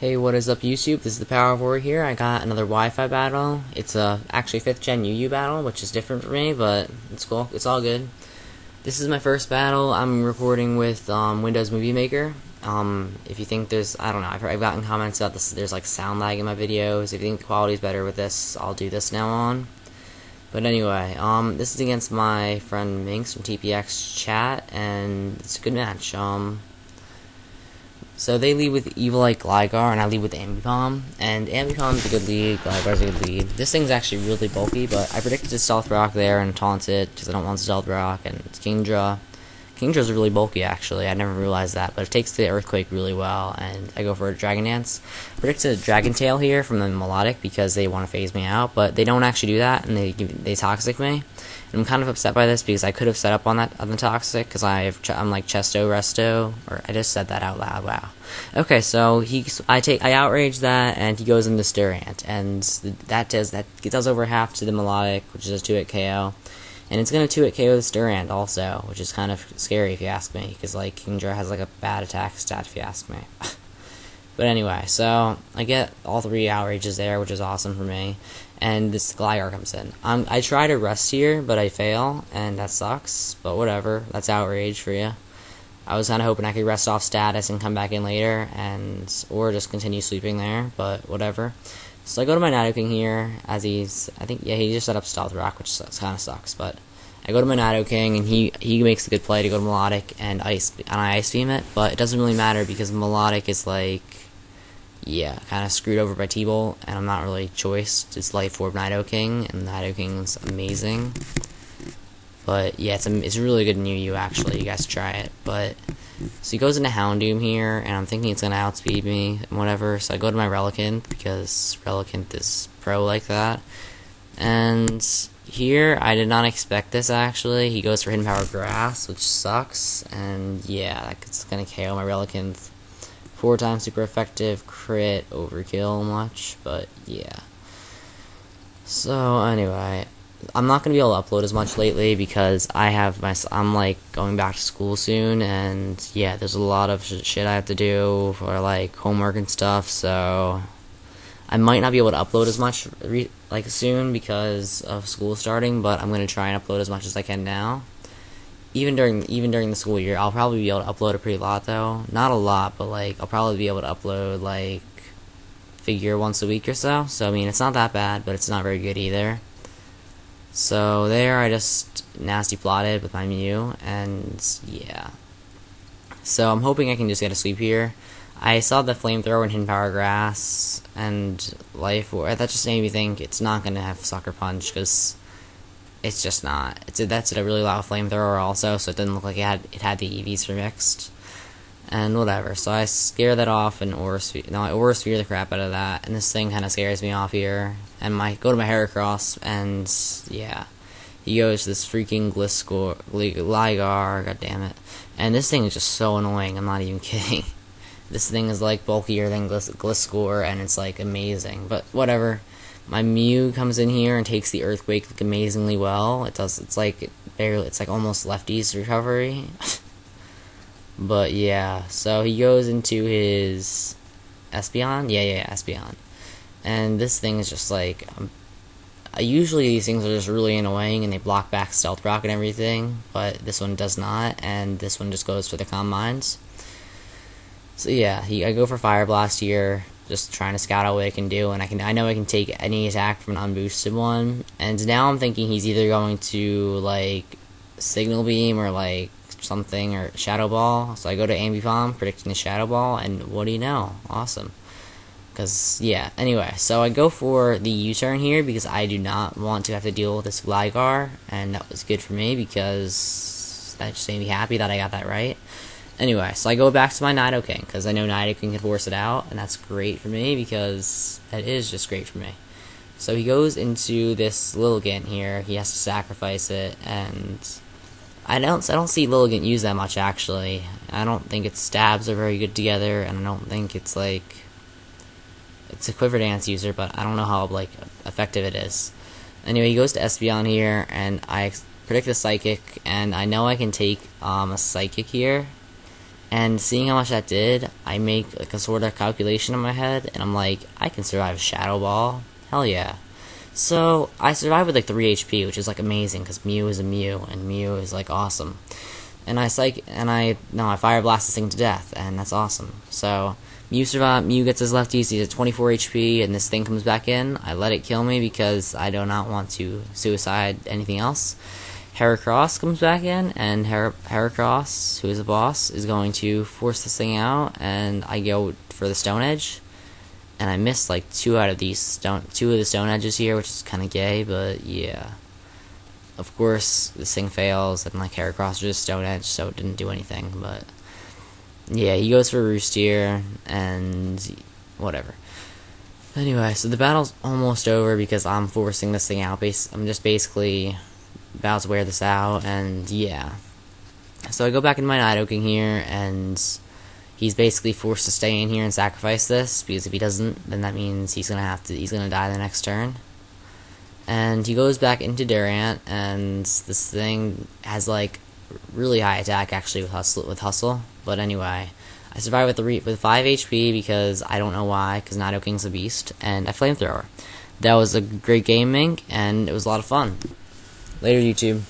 Hey, what is up YouTube? This is the Power of War here. I got another Wi-Fi battle. It's actually 5th gen UU battle, which is different for me, but it's cool. It's all good. This is my first battle. I'm recording with Windows Movie Maker. If you think I don't know, I've gotten comments about this. There's like sound lag in my videos. If you think the quality's better with this, I'll do this now on. But anyway, this is against my friend Mink from TPX chat, and it's a good match. So they lead with Evil like Gligar, and I lead with Ambipom. And Ambipom's a good lead, Gligar's a good lead. This thing's actually really bulky, but I predicted Stealth Rock there and taunted because I don't want Stealth Rock, and it's Kingdra. Kingdra's really bulky, actually. I never realized that, but it takes the Earthquake really well, and I go for a Dragon Dance. I predicted a Dragon Tail here from the Melodic because they want to phase me out, but they don't actually do that, and they Toxic me. And I'm kind of upset by this because I could have set up on the Toxic because I'm like Chesto Resto, or I just said that out loud. Wow. Okay, so I outrage that, and he goes into Sturant, and that does over half to the Melodic, which is a 2-hit KO. And it's going to 2-hit KO the Sturant also, which is kind of scary if you ask me, because like Kingdra has like a bad attack stat if you ask me. But anyway, so I get all 3 outrages there, which is awesome for me. And this Gligar comes in. I try to rest here, but I fail, and that sucks. But whatever, that's outrage for you. I was kind of hoping I could rest off status and come back in later, or just continue sweeping there, but whatever. So I go to my Nidoking here, as he just set up Stealth Rock, which kind of sucks, but I go to my Nidoking, and he makes a good play to go to Melodic, and I Ice Beam it, but it doesn't really matter because Melodic is like, yeah, kind of screwed over by T-Bolt, and I'm not really choiced. It's Life Orb Nidoking, and Nidoking's amazing. But yeah, it's a really good new U actually. You guys try it. But so he goes into Houndoom here, and I'm thinking it's gonna outspeed me and whatever. So I go to my Relicanth because Relicanth is pro like that. And here I did not expect this actually. He goes for Hidden Power Grass, which sucks. And yeah, it's gonna KO my Relicanth. 4 times super effective, crit, overkill much, but yeah. So anyway, I'm not gonna be able to upload as much lately because I'm like going back to school soon, and yeah, there's a lot of shit I have to do for like homework and stuff. So I might not be able to upload as much like soon because of school starting, but I'm gonna try and upload as much as I can now. Even during the school year, I'll probably be able to upload a pretty lot though. Not a lot, but like I'll probably be able to upload like figure once a week or so. So I mean, it's not that bad, but it's not very good either. So there, I just nasty plotted with my Mew, and yeah. So I'm hoping I can just get a sweep here. I saw the Flamethrower and Hidden Power Grass and Life Orb. That just made me think it's not gonna have Sucker Punch because it's just not. That's a really loud Flamethrower also, so it didn't look like it had the EVs for mixed. And whatever, so I scare that off and Aura Sphere the crap out of that, and this thing kind of scares me off here. And go to my Heracross, and yeah, he goes to this freaking Gligar, god damn it. And this thing is just so annoying, I'm not even kidding. This thing is like bulkier than Gliscor, and it's like amazing, but whatever. My Mew comes in here and takes the Earthquake like, amazingly well. It's like almost lefty's recovery. But yeah, so he goes into his Espeon? Yeah, Espeon. And this thing is just like, usually these things are just really annoying and they block back Stealth Rock and everything, but this one does not, and this one just goes for the Calm Minds. So yeah, I go for Fire Blast here, just trying to scout out what it can do, and I know I can take any attack from an unboosted one, and now I'm thinking he's either going to like Signal Beam or like something, or Shadow Ball. So I go to Ambipom, predicting the Shadow Ball, and what do you know? Awesome. Because, yeah, anyway, so I go for the U-turn here because I do not want to have to deal with this Gligar, and that was good for me because that just made me happy that I got that right. Anyway, so I go back to my Nidoking because I know Nidoking can force it out, and that's great for me because that is just great for me. So he goes into this Lilligant here. He has to sacrifice it, and I don't see Lilligant use that much actually. I don't think its stabs are very good together, and I don't think it's like it's a Quiver Dance user, but I don't know how like effective it is. Anyway, he goes to Espeon here, and I predict a Psychic, and I know I can take a Psychic here, And seeing how much that did, I make like a sort of calculation in my head, and I'm like, I can survive a Shadow Ball. Hell yeah. So I survived with like 3 HP, which is like amazing because Mew is a Mew, and Mew is like awesome. And I Fire Blast this thing to death, and that's awesome. So Mew survives. Mew gets his lefties. He's at 24 HP, and this thing comes back in. I let it kill me because I do not want to suicide anything else. Heracross comes back in, and Heracross, who is a boss, is going to force this thing out, and I go for the Stone Edge, and I missed like two of the Stone Edges here, which is kind of gay, but yeah. Of course, this thing fails, and like Heracross just Stone Edge, so it didn't do anything, but yeah, he goes for Roostier, and whatever. Anyway, so the battle's almost over because I'm forcing this thing out. I'm just basically about to wear this out, and yeah. So I go back into my Nidoking here, and he's basically forced to stay in here and sacrifice this, because if he doesn't, then that means he's gonna die the next turn. And he goes back into Durant, and this thing has like really high attack actually with Hustle. But anyway, I survive with 5 HP because I don't know why, because Nidoking's a beast, and I Flamethrower. That was a great game, Mink, and it was a lot of fun. Later, YouTube.